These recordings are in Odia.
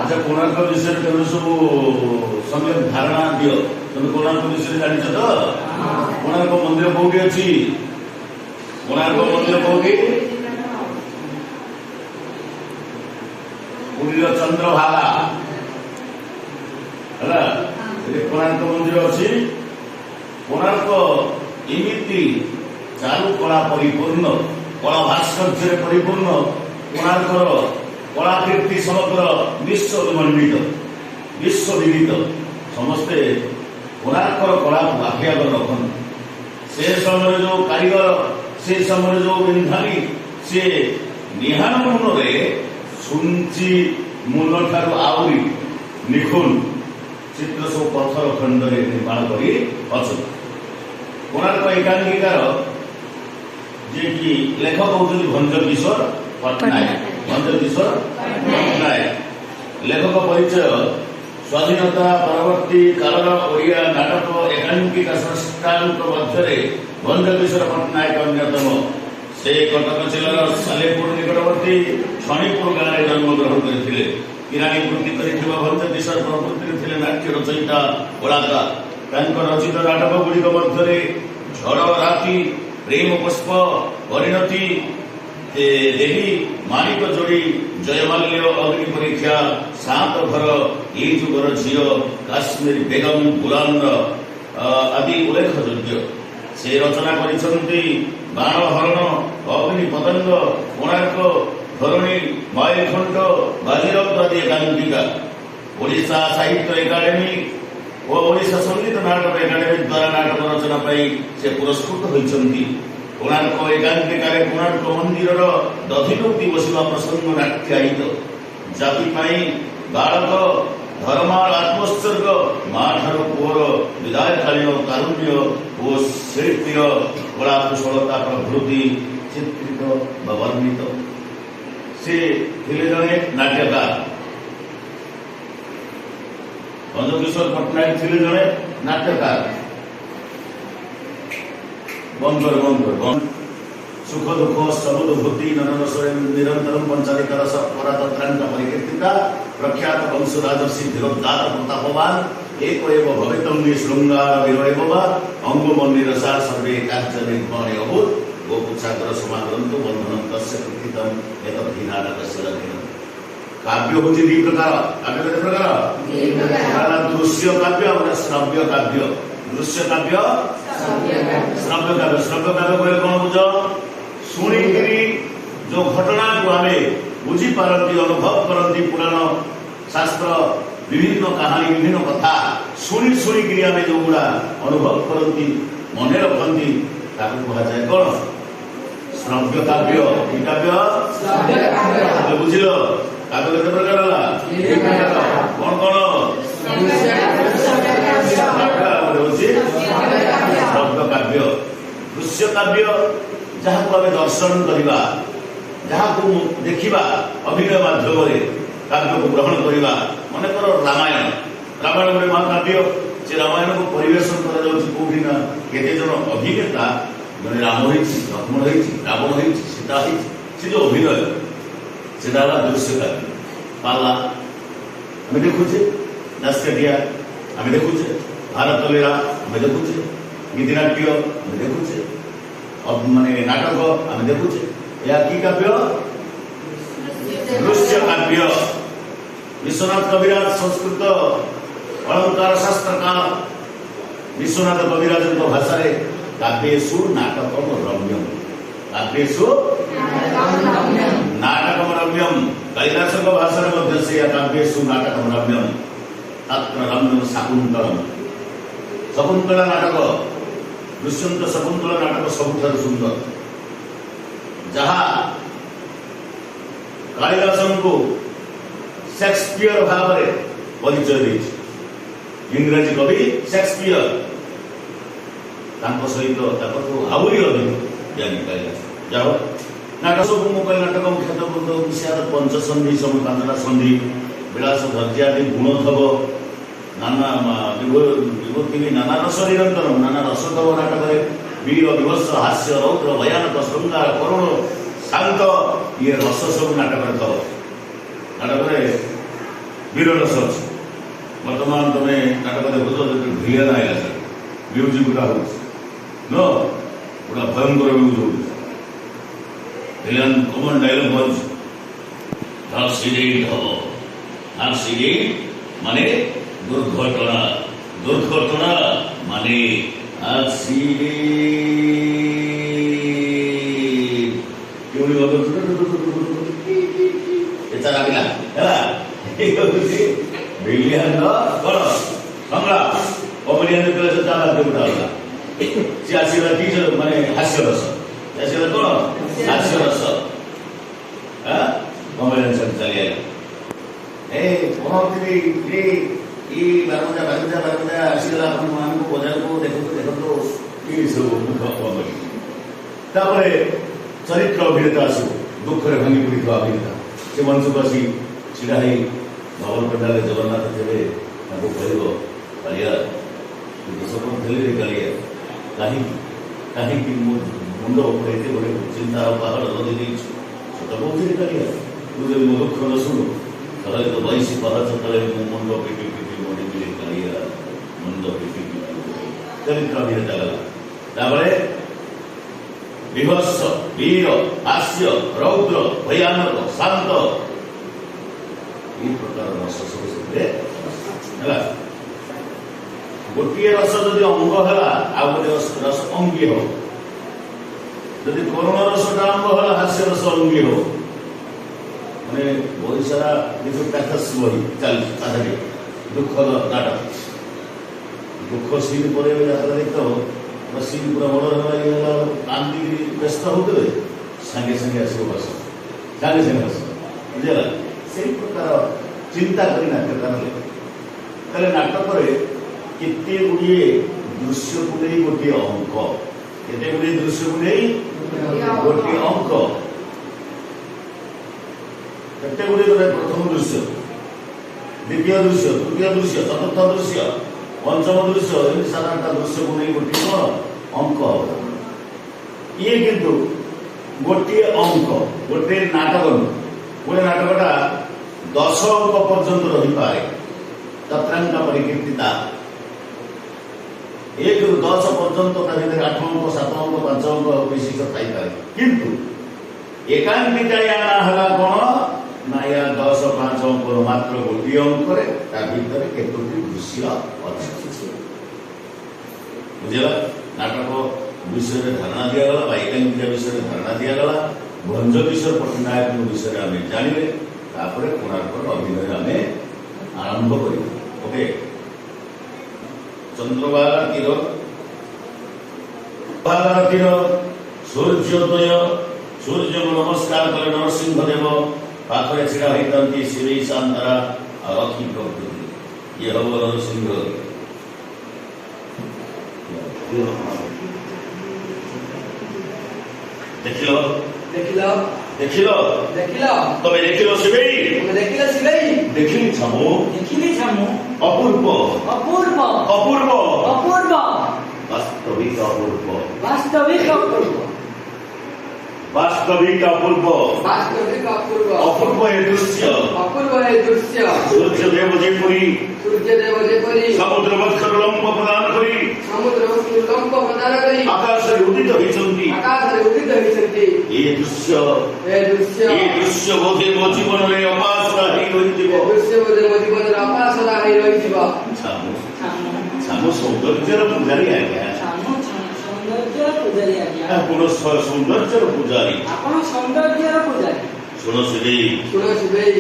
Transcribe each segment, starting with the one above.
আচ্ছা কোণার্ক বিষয়ে তুমি সবু সঙ্গে ধারণা দিও। তুমি কোণার্ক বিষয়ে জানিছ তো? কোণার্ক মন্দির কোটি ଅଛି? কোণার্ক মন্দির কোটি? পুরীর চন্দ্রভাগা ହେଲା ଏଠି କୋଣାର୍କ ମନ୍ଦିର ଅଛି। କୋଣାର୍କ ଏମିତି ଚାରୁ କଳା ପରିପୂର୍ଣ୍ଣ, କଳା ଭାସ୍କର୍ଯ୍ୟରେ ପରିପୂର୍ଣ୍ଣ। କୋଣାର୍କର କଳାକୀର୍ତ୍ତି ସମଗ୍ର ବିଶ୍ୱ ବିମଣ୍ଡିତ, ବିଶ୍ୱ ବିଦିତ। ସମସ୍ତେ କୋଣାର୍କର କଳାକୁ ଆଖି ଆଗରେ ରଖନ୍ତି। ସେ ସମୟରେ ଯୋଉ କାରିଗର, ସେ ସମୟରେ ଯୋଉ ବିନ୍ଧାନୀ, ସେ ନିହାନ ମୁନରେ ସୁଞ୍ଚି ମୂଲ ଠାରୁ ଆହୁରି ନିଖୁଣ ଚିତ୍ର ସବୁ ପଥର ଖଣ୍ଡରେ ନିର୍ମାଣ କରି ଅଛନ୍ତି। କୋଣାର୍କ ଏକାଙ୍କିକାର ଯିଏକି ଲେଖକ ହେଉଛନ୍ତି ଭଞ୍ଜକିଶୋର ପଟ୍ଟନାୟକ। ଭଞ୍ଜକିଶୋର ପଟ୍ଟନାୟକ ଲେଖକ ପରିଚୟ। ସ୍ୱାଧୀନତା ପରବର୍ତ୍ତୀ କାଳର ଓଡ଼ିଆ ନାଟକ ଏକାଙ୍କିକା ସ୍ରଷ୍ଟାଙ୍କ ମଧ୍ୟରେ ଭଞ୍ଜକିଶୋର ପଟ୍ଟନାୟକ ଅନ୍ୟତମ। ସେ କଟକ ଜିଲ୍ଲାର ସାଲେପୁର ନିକଟବର୍ତ୍ତୀ ଛଣିପୁର ଗାଁରେ ଜନ୍ମଗ୍ରହଣ କରିଥିଲେ। କିରାଣୀ ବୃତ୍ତି କରିଥିବା ଭଞ୍ଜକିଶୋର ପ୍ରକୃତିରେ ଥିଲେ ନାଟ୍ୟ ରଚୟିତା, କଳାକାର। ତାଙ୍କ ରଚିତ ନାଟକ ଗୁଡ଼ିକ ମଧ୍ୟରେ ଝଡ଼ ରାତି, ପ୍ରେମ ପୁଷ୍ପ, ପରିଣତି, ଦେବୀ, ମାଣିକ ଯୋଡ଼ି, ଜୟମାଲ୍ୟ, ଅଗ୍ନି ପରୀକ୍ଷା, ସାତ ଘର, ଏଇ ଯୁଗର ଝିଅ, କାଶ୍ମୀର ବେଗମ, ବୁଲାନ୍ଦ ଆଦି ଉଲ୍ଲେଖଯୋଗ୍ୟ। ସେ ରଚନା କରିଛନ୍ତି ବାଣ ହରଣ, ଅଗ୍ନି ପତଙ୍ଗ, କୋଣାର୍କ, ଧରଣୀ, ମାଇଲଖଣ୍ଡ, ବାଜିରାଉତ ଆଦି ଏକାଙ୍କିକା। ଓଡ଼ିଶା ସାହିତ୍ୟ ଏକାଡେମୀ ଓ ଓଡ଼ିଶା ସଙ୍ଗୀତ ନାଟକ ଏକାଡେମୀ ଦ୍ୱାରା ନାଟକ ରଚନା ପାଇଁ ସେ ପୁରସ୍କୃତ ହୋଇଛନ୍ତି। କୋଣାର୍କ ଏକାଙ୍କିକାରେ କୋଣାର୍କ ମନ୍ଦିରର ଦଧିନୋକ୍ତି ବସିବା ପ୍ରସଙ୍ଗ ନାଟ୍ୟାୟିତ। ଜାତି ପାଇଁ ବାଳକ, ଧର୍ମାଳ ଆତ୍ମୋତ୍ସର୍ଗ, ମା ଠାରୁ ପୁଅର ବିଦାୟକାଳୀନ କାରୁଣ୍ୟ ଓ ଶିଳ୍ପୀର କଳା କୁଶଳତା ପ୍ରଭୃତି ଚିତ୍ରିତ ବା ବର୍ଣ୍ଣିତ। ସେ ଥିଲେ ଜଣେ ନାଟ୍ୟକାର। ଭଞ୍ଜକିଶୋର ପଟ୍ଟନାୟକ ଥିଲେ ଜଣେ ନାଟ୍ୟକାର। ସୁଖ ଦୁଃଖ ସମୁଦ୍ଭୂତି ନରରସରେ ନିରନ୍ତରମ୍ ପଞ୍ଚାଳିକା ରସ ପରାତନ୍ତ୍ରାଙ୍କ ପରିକୀର୍ତ୍ତିତା ପ୍ରଖ୍ୟାତ ବଂଶ ରାଜର୍ଷି ଧୀରୋଦାତ ପ୍ରତାପବାନ ଏକ ଏବ ଭବେତଂ ଶୃଙ୍ଗାର ବିରୟ ବା ଅଙ୍ଗମନ୍ଦିର ସାର ସର୍ବେ କାର୍ଯ୍ୟ ନିର୍ଭଣେ ଅଭୂତ ଗୋପୁଚ୍ଛାକର ସମାଗ୍ରନ୍ଥ ବନ୍ଧନ ତସ୍ୟ କୃତିତମ୍ ଏତଦ୍ହି ନାଟକସ୍ୟ ଲକ୍ଷଣମ୍। କାବ୍ୟ ହେଉଛି ଦୁଇ ପ୍ରକାର। କାବ୍ୟ କେତେ ପ୍ରକାର? ଦୃଶ୍ୟ କାବ୍ୟ ଆଉ ଶ୍ରବ୍ୟ କାବ୍ୟ। ଦୃଶ୍ୟ କାବ୍ୟ, ଶ୍ରବ୍ୟ କାବ୍ୟ। ଶ୍ରବ୍ୟ କାବ୍ୟ କହିଲେ କଣ ବୁଝ? ଶୁଣିକିରି ଯୋଉ ଘଟଣାକୁ ଆମେ ବୁଝିପାରନ୍ତି, ଅନୁଭବ କରନ୍ତି, ପୁରାଣ ଶାସ୍ତ୍ର ବିଭିନ୍ନ କାହାଣୀ, ବିଭିନ୍ନ କଥା ଶୁଣିକିରି ଆମେ ଯୋଉଗୁଡା ଅନୁଭବ କରନ୍ତି, ମନେ ରଖନ୍ତି, ତାକୁ କୁହାଯାଏ କଣ? ଶ୍ରବ୍ୟ କାବ୍ୟ। କି କାବ୍ୟ? ବୁଝିଲ? କାବ୍ୟ କେତେ ପ୍ରକାର ହେଲା? କଣ କଣ? ଶ୍ରବ୍ୟ କାବ୍ୟ। ଦୃଶ୍ୟ କାବ୍ୟ ଯାହାକୁ ଆମେ ଦର୍ଶନ କରିବା, ଯାହାକୁ ଦେଖିବା ଅଭିନୟ ମାଧ୍ୟମରେ କାବ୍ୟକୁ ଗ୍ରହଣ କରିବା। ମନେକର ରାମାୟଣ। ରାମାୟଣ ଗୋଟେ ମହାକାବ୍ୟ। ସେ ରାମାୟଣକୁ ପରିବେଷଣ କରାଯାଉଛି କୋଉଠି ନା କେତେ ଜଣ ଅଭିନେତା, ଜଣେ ରାମ ହେଇଛି, ଲକ୍ଷ୍ମଣ ହେଇଛି, ରାବଣ ହେଇଛି, ସୀତା ହେଇଛି, ସେ ଯୋଉ ଅଭିନୟ, ସେଟା ହେଲା ଦୃଶ୍ୟ କାବ୍ୟ। ପାଲା ଆମେ ଦେଖୁଛେ, ଦାସକାଠିଆ ଆମେ ଦେଖୁଛେ, ଭାରତ ଲୀଳା ଆମେ ଦେଖୁଛେ, ଗୀତିନାଟ୍ୟ ଆମେ ଦେଖୁଛେ, ମାନେ ନାଟକ ଆମେ ଦେଖୁଛେ। ଏହା କି କାବ୍ୟ? ଦୃଶ୍ୟ କାବ୍ୟ। ବିଶ୍ୱନାଥ କବିରାଜ ସଂସ୍କୃତ অলঙ্কার শাস্ত্রকার বিশ্বনাথ কবিরাজଙ୍କ ভাষাରେ কাব্যেষু নাটকম রম্যম। কাব্যেষু নাটকম রম্যম। কালিদাসଙ୍କ ଭାଷାରେ ମଧ୍ୟ ସେଇଆ କାବ୍ୟେଷୁ ନାଟକମ ରମ୍ୟମ। ତତ୍ର ରମ୍ୟମ ଶାକୁନ୍ତଳମ। ଶକୁନ୍ତଳା ନାଟକ, ଦୁଷ୍ୟନ୍ତ ଶକୁନ୍ତଳା ନାଟକ ସବୁଠାରୁ ସୁନ୍ଦର। ଯାହା କାଳିଦାସଙ୍କୁ ସେକ୍ସପିୟର ଭାବରେ ପରିଚୟ ଦେଇଛି। ଇଂରାଜୀ କବି ସେକ୍ସପିୟର, ତାଙ୍କ ସହିତ ତାଙ୍କଠୁ ଆହୁରି ଅଧିକ ଜ୍ଞାନୀ କାଳିଦାସ। ଯାଅ ନାଟକ ସବୁ ମୁଁ କହିଲି ନାଟକ ମୁଖ୍ୟତଃ ବିଷାଦ ପଞ୍ଚସନ୍ଧି, ସମକାନ୍ତରା ସନ୍ଧି, ବିଳାସ ଧୈର୍ଯ୍ୟାଦି ଗୁଣ ଥବ, ନାନା ବିଭୂତି ନାନା ରସ ନିରନ୍ତର, ନାନା ରସ ଥବ ନାଟକରେ। ବୀର ବିଭତ୍ସ, ହାସ୍ୟ, ରୌଦ୍ର, ଭୟାନକ, ଶୃଙ୍ଗାର, କରୁଣ, ଶାନ୍ତ, ଇଏ ରସ ସବୁ ନାଟକରେ ଥବ। ନାଟକରେ ବୀର ରସ ଅଛି। ବର୍ତ୍ତମାନ ତମେ ନାଟକ ଦେଖୁଛ ଭିଲିଆନ ଆଇଲା ସାର୍ ମ୍ୟୁଜିକ ଗୁଡ଼ା ହଉଛି ଗୋଟା ଭୟଙ୍କର ମ୍ୟୁଜ ହଉଛି। ଭିଲିଆନ କମନ ଡାଇଲଗ ହଉଛି ଆକ୍ସିଡେଣ୍ଟ ହବ। ଆକ୍ସିଡେଣ୍ଟ ମାନେ ଦୁର୍ଘଟଣା, ଦୁର୍ଘଟଣା ମାନେ ଲାଗିଲା ହେଲା। ଭିଲିଆନ କଣ ସଂଗ୍ରାମ କମେଡିଆନ ତା ବାଧ୍ୟ ଗୋଟା ହେଲା। ସେ ଆସିଗଲା କି ମାନେ ହାସ୍ୟରସ, ଆସିଗଲା କଣ ହାସ୍ୟରସ। କମେଡିଆନ ସେଠି ଚାଲିଗଲା। ବାରମଜା ଆସିଗଲା ଆପଣମାନଙ୍କୁ ବଜାରକୁ ଦେଖନ୍ତୁ କି ସବୁ ମୁଖ କମେଡି। ତାପରେ ଚରିତ୍ର ଅଭିନେତା ଆସିବ, ଦୁଃଖରେ ଭାଙ୍ଗି ପଡ଼ିଥିବା ଅଭିନେତା। ସେ ମଞ୍ଚକୁ ଆସି ଛିଡ଼ା ହେଇ ଧବଳ ପେଣ୍ଡାରେ ଜଗନ୍ନାଥ ଥିବେ, ତାଙ୍କୁ କହିବ କାଳିଆ ଦୋଷ କ'ଣ ଥିଲେ କାଳିଆ, କାହିଁକି ମୋ ମୁଣ୍ଡ ଉପରେ ଏତେ ଗୋଟେ ଚିନ୍ତାର ପାହାଡ଼ ଲଦି ଦେଇଛୁ। ସତ କହୁଥିଲି କାଳିଆ, ତୁ ଯଦି ମୋ ଦୁଃଖ ନ ଶୁଣୁ ତାହେଲେ ତ 22 ପାହାଚ ତଳେ ମୋ ମୁଣ୍ଡ ପିଟି ପିଟି ମରିଯିବି କାଳିଆ, ମୁଣ୍ଡ ପିଟି ପିଟି। ଚରିତ୍ର ଅଭିନେତା ଗଲା। ତାପରେ ବିଭତ୍ସ, ବୀର, ହାସ୍ୟ, ରୌଦ୍ର, ଭୟାନକ, ଶାନ୍ତ, ଏହି ପ୍ରକାର ରସ ସବୁ ସେଥିରେ ହେଲା। ଗୋଟିଏ ରସ ଯଦି ଅଙ୍ଗ ହେଲା ଆଉ ଗୋଟେ ରସ ଅଙ୍ଗୀ ହବ। ଯଦି କରୁଣ ରସଟା ଅଙ୍ଗ ହେଲା ହାସ୍ୟ ରସ ଅଙ୍ଗୀ ହବ। ମାନେ ବହୁତ ସାରା କିଛି ପ୍ୟାଥସ୍ ବହି ଚାଲିଛି ତାଦେହରେ ଦୁଃଖର ନାଟକ। ଦୁଃଖ ସିନ୍ ପରେ ଯାତ୍ରା ଦେଖିଥାଉ ସିନ୍ ପୁରା ବଡ଼ ହେଲା କାନ୍ଦିକି ବ୍ୟସ୍ତ ହଉଥିବେ, ସାଙ୍ଗେ ସାଙ୍ଗେ ଆସିବ ହସ, ସାଙ୍ଗେ ସାଙ୍ଗେ ହସ, ବୁଝିଲା। ସେଇ ପ୍ରକାର ଚିନ୍ତା କରି ନାଟକକାର ଲେଖେ। ତାହେଲେ ନାଟକରେ କେତେ ଗୁଡ଼ିଏ ଦୃଶ୍ୟକୁ ନେଇ ଗୋଟିଏ ଅଙ୍କ, କେତେ ଗୁଡ଼ିଏ ଦୃଶ୍ୟକୁ ନେଇ ଗୋଟିଏ ଅଙ୍କ, କେତେ ଗୁଡ଼ିଏ ଗୋଟେ ପ୍ରଥମ ଦୃଶ୍ୟ, ଦ୍ୱିତୀୟ ଦୃଶ୍ୟ, ତୃତୀୟ ଦୃଶ୍ୟ, ଚତୁର୍ଥ ଦୃଶ୍ୟ, ପଞ୍ଚମ ଦୃଶ୍ୟ, ଏମିତି ସାଧାରଣତଃ ଦୃଶ୍ୟକୁ ନେଇ ଗୋଟିଏ କ'ଣ ଅଙ୍କ ହବ। ଇଏ କିନ୍ତୁ ଗୋଟିଏ ଅଙ୍କ, ଗୋଟିଏ ନାଟକ ନୁହେଁ। ଗୋଟେ ନାଟକଟା 10 ଅଙ୍କ ପର୍ଯ୍ୟନ୍ତ ରହିପାରେ। ତତ୍ରାଙ୍କ ପରିକୀର୍ତ୍ତିତା 1ରୁ 10 ପର୍ଯ୍ୟନ୍ତ ତା ଭିତରେ 8 ଅଙ୍କ, 7 ଅଙ୍କ, 5 ଅଙ୍କ ବିଶିଷ୍ଟ ଥାଇପାରେ। କିନ୍ତୁ ଏକାଙ୍କିକା ନାଁ ହେଲା କ'ଣ ନା ୟା 10, 5 ଅଙ୍କର ମାତ୍ର ଗୋଟିଏ ଅଙ୍କରେ ତା ଭିତରେ କେତୋଟି ଦୃଶ୍ୟ ଅଛି। ବୁଝିଲା। ନାଟକ ବିଷୟରେ ଧାରଣା ଦିଆଗଲା ବା ଏକାଙ୍କିକା ବିଷୟରେ ଧାରଣା ଦିଆଗଲା। ଭଞ୍ଜକିଶୋର ପଟ୍ଟନାୟକଙ୍କ ବିଷୟରେ ଆମେ ଜାଣିଲେ। ତାପରେ କୋଣାର୍କର ଅଭିନୟ ଆମେ ଆରମ୍ଭ କରିବା। ଓକେ। ଚନ୍ଦ୍ରଭାଗା ତୀର, ସୂର୍ଯ୍ୟୋଦୟ, ସୂର୍ଯ୍ୟକୁ ନମସ୍କାର କଲେ ନରସିଂହ ଦେବ, ପାଖରେ ଛିଡ଼ା ହୋଇଥାନ୍ତି ଶିରେଇ ସାନ୍ତରା ଆଉ ରଥି ପ୍ରଭୃତି। ଇଏ ହବ ନରସିଂହ। ଦେଖିଲ ଦେଖିଲ ତମେ ଦେଖିଲ ଶିବେଇ, ଦେଖିଲି ଛାମୁ, ଅପୂର୍ବ ଅପୂର୍ବ ଅପୂର୍ବ ଅପୂର୍ବ, ବାସ୍ତବିକ ଅପୂର୍ବ वास्तविक अपूर्व अपूर्व हे दृश्य सूर्यदेव जेपरी समुद्र वक्षर लंब प्रदान करी आकाश उदित होइछन्ति ये दृश्य बोधे मो जीवन रे अपासरा हेइ रहिथिबो छामु सौंदर्यर पुजारी आज्ञा सौंदर्यर पुजारी शुण शिवेई शुण शिवेई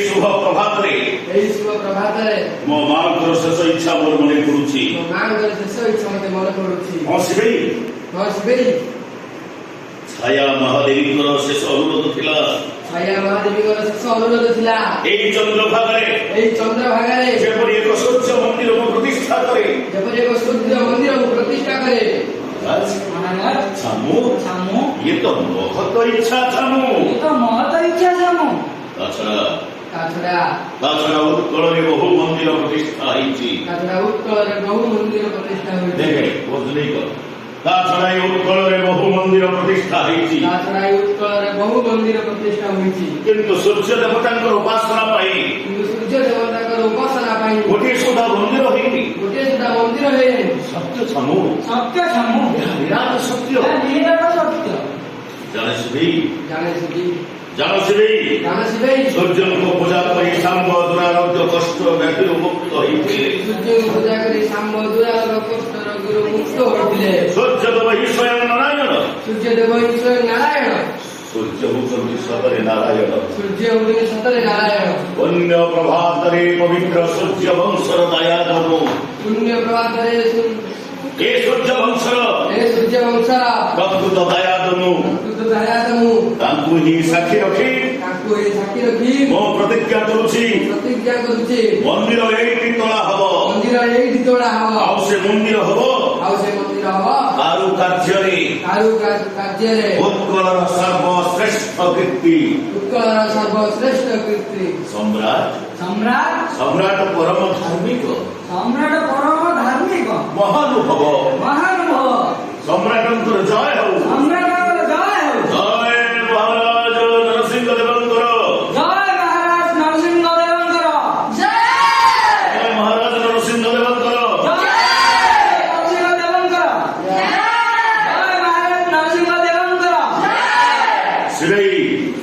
शुभ प्रभात मो मांकर शेष इच्छा मोर मन पड़ुछि छाया महादेवी शेष अनुरोध थिला चंद्रभागे जेपरि एक सूर्य मंदिर को प्रतिष्ठा करे छामु ये तो महत इच्छा छामु ताछड़ा उत्कल रे बहु मंदिर प्रतिष्ठा होइछि देखे बुझली को ତା ଛଡ଼ା ଏ ଉତ୍କଳରେ ବହୁ ମନ୍ଦିର ପ୍ରତିଷ୍ଠା ହେଇଛି। ତା ଛଡ଼ା ଏ ଉତ୍କଳରେ ବହୁ ମନ୍ଦିର ପ୍ରତିଷ୍ଠା ହୋଇଛି। କିନ୍ତୁ ସୂର୍ଯ୍ୟ ଦେବତାଙ୍କର ଉପାସନା ପାଇଁ କିନ୍ତୁ ସୂର୍ଯ୍ୟ ଦେବତାଙ୍କର ଉପାସନା ପାଇଁ ଗୋଟିଏ ସୁଦ୍ଧା ମନ୍ଦିର ହେଇନି। ଗୋଟିଏ ସୁଦ୍ଧା ମନ୍ଦିର ହେଇନି। ସତ୍ୟ ଛାମୁ ସତ୍ୟ ଛାମୁ ନିରାଟ ସତ୍ୟ। ନିରାଟ ସତ୍ୟ। ଜାଣିସିବି ଜାଣିସିବି ଜାଣିସିବି ଜାଣିସିବି ସୂର୍ଯ୍ୟଙ୍କୁ ପୂଜା କରି ଶାମ୍ବ ଦୁରାରୋଗ୍ୟ କଷ୍ଟ ବ୍ୟାଧିରୁ ମୁକ୍ତ ହୋଇଥିଲେ। ସୂର୍ଯ୍ୟଙ୍କୁ ପୂଜା କରି ଶାମ୍ବ ଦୁରାରୋଗ୍ୟ କଷ୍ଟ ରୋଗରୁ ମୁକ୍ତ ହୋଇଥିଲେ। ସୂର୍ଯ୍ୟଦେବ ହିଁ ସ୍ୱୟଂ ନାରାୟଣ। ସୂର୍ଯ୍ୟଦେବ ହିଁ ସ୍ୱୟଂ ନାରାୟଣ। ସୂର୍ଯ୍ୟ ହେଉଛନ୍ତି ସତରେ ନାରାୟଣ। ସୂର୍ଯ୍ୟ ହେଉଛନ୍ତି ସତରେ ନାରାୟଣ। ପୁଣ୍ୟ ପ୍ରଭାତରେ ପବିତ୍ର ସୂର୍ଯ୍ୟ ବଂଶର ଦୟାଧନୁ ପୁଣ୍ୟ ପ୍ରଭାତରେ ଏ ସୂର୍ଯ୍ୟ ବଂଶର ଏ ସୂର୍ଯ୍ୟ ବଂଶର ପ୍ରକୃତ ଦୟାଧନୁ ଦୟାତମୁ ତାଙ୍କୁ ହିଁ ସାକ୍ଷୀ ରଖି ତାଙ୍କୁ ଏ ସାକ୍ଷୀ ରଖି ମୁଁ ପ୍ରତିଜ୍ଞା କରୁଛି ପ୍ରତିଜ୍ଞା କରୁଛି ମନ୍ଦିର ଏଇଠି ତୋଳା ହବ। ମନ୍ଦିର ଏଇଠି ତୋଳା ହବ। ଆଉ ସେ ମନ୍ଦିର ହବ ଆଉ ସେ ମନ୍ଦିର ହବ କାରୁକାର୍ଯ୍ୟରେ କାର୍ଯ୍ୟରେ ଉତ୍କଳର ସର୍ବଶ୍ରେଷ୍ଠ କୀର୍ତ୍ତି। ଉତ୍କଳର ସର୍ବଶ୍ରେଷ୍ଠ କୀର୍ତ୍ତି। ସମ୍ରାଟ ସମ୍ରାଟ ସମ୍ରାଟ ପରମ ଧାର୍ମିକ ସମ୍ରାଟ ପରମ ଧାର୍ମିକ ମହାନୁଭବ ମହାନୁଭବ ସମ୍ରାଟଙ୍କର ଜୟ ହଉ। ସମ୍ରାଟଙ୍କର ଜୟ ହେଉ। ଜୟ ମହାରାଜ ନରସିଂହ ଦେବଙ୍କର ଜୟ ମହାରାଜ ନରସିଂହ ଦେବଙ୍କର ଜୟ ମହାରାଜ ନରସିଂହ ଦେବଙ୍କର ଜୟ ନରସିଂହ ଦେବଙ୍କର ଜୟ ମହାରାଜ ନରସିଂହ ଦେବଙ୍କର ଶ୍ରୀ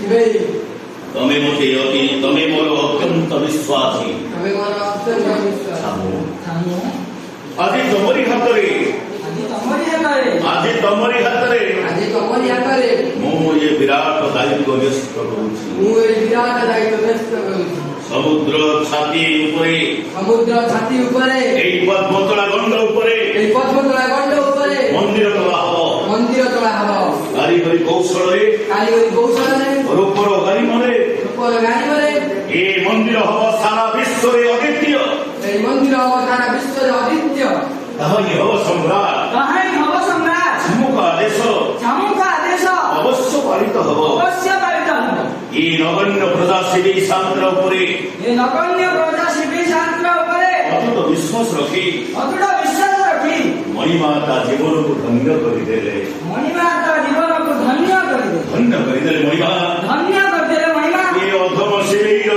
ଶିବେଇ ତମେ ମୋର ଅତ୍ୟନ୍ତ ବିଶ୍ୱାସୀ। ତମେ ମୋର ଅତ୍ୟନ୍ତ ବିଶ୍ୱାସ। ଛାମୁ ଛାମୁ ଆଜି ତମରି ହାତରେ ଆଜି ତମରି ହାତରେ ଆଜି ତମରି ହାତରେ ଆଜି ତମରି ହାତରେ ମୁଁ ଏ ବିରାଟ ଦାୟିତ୍ୱ ନ୍ୟସ୍ତ କରୁଛି। ମୁଁ ଏ ବିରାଟ ଦାୟିତ୍ୱ ନ୍ୟସ୍ତ କରୁଛି। ସମୁଦ୍ର ଛାତି ଉପରେ ସମୁଦ୍ର ଛାତି ଉପରେ ଏଇ ପଦ୍ମତଳା ଗଣ୍ଡ ଉପରେ এই পদ্মতলা গণ্ড উপরে ମନ୍ଦିର ତୋଳା ହବ। মন্দির তোলা হব। କାରିଗରୀ କୌଶଳରେ কারিগরি কৌশলে ରୂପର ଗାରିମାରେ রূপর গাড়িমারে ଏ ମନ୍ଦିର ହବ ସାରା ବିଶ୍ୱରେ ଅଦ୍ୱିତୀୟ। এই মন্দির হব সারা বিশ্বের অদ্বিতীয়। ତାହା ହିଁ ହବ ସମ୍ରାଟ। କାହାଣୀ ହବ ସମ୍ରାଟ ଛାମୁକ ଆଦେଶ ଛାମୁଙ୍କ ଆଦେଶ ଅବଶ୍ୟ ପାଳିତ ହବ। ଅବଶ୍ୟ ପାଳିତ ହେବ। ଏ ନଗଣ୍ୟ ପ୍ରଜା ସେବୀ ଶାନ୍ତ୍ର ଉପରେ ଏ ନଗଣ୍ୟ ପ୍ରଜା ଶିବି ଶାସ୍ତ୍ର ଉପରେ ଅତୁଟ ବିଶ୍ୱାସ ରଖି ଅତୁଟ ବିଶ୍ୱାସ ରଖି ମଣିମା ତା ଜୀବନକୁ ଧନ୍ୟ କରିଦେଲେ। ମଣିମା ତା ଜୀବନକୁ ଧନ୍ୟ କରିଦେଲେ। ଧନ୍ୟ କରିଦେଲେ ମଣିମା। ଧନ୍ୟ କରିଦେଲେ ମଣିମା। ଏ ଅଧମ ସେବୀର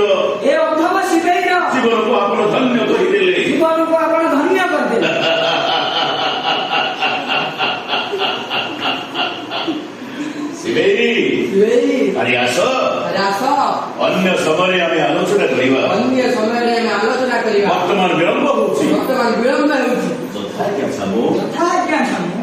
ଏ ଅଧମ ଶିବେଇର ଜୀବନକୁ ଆପଣ ଧନ୍ୟ କରିଦେଲେ। ଜୀବନକୁ ଆପଣ ଧନ୍ୟ କରିଦେଲେ। ଶିବେଇ এই ଆରେ ଆସ রাস ଅନ୍ୟ ସମୟରେ ଆମେ ଆଲୋଚନା କରିବା। অন্য সময়ে আমি আলোচনা করিবা। ବର୍ତ୍ତମାନ ବିଳମ୍ବ ହଉଛି। বর্তমান বিলম্ব ହେଉଛି। ତଥାପି ଛାମୁ ଯଥା ଆଜ୍ଞା ଛାମୁ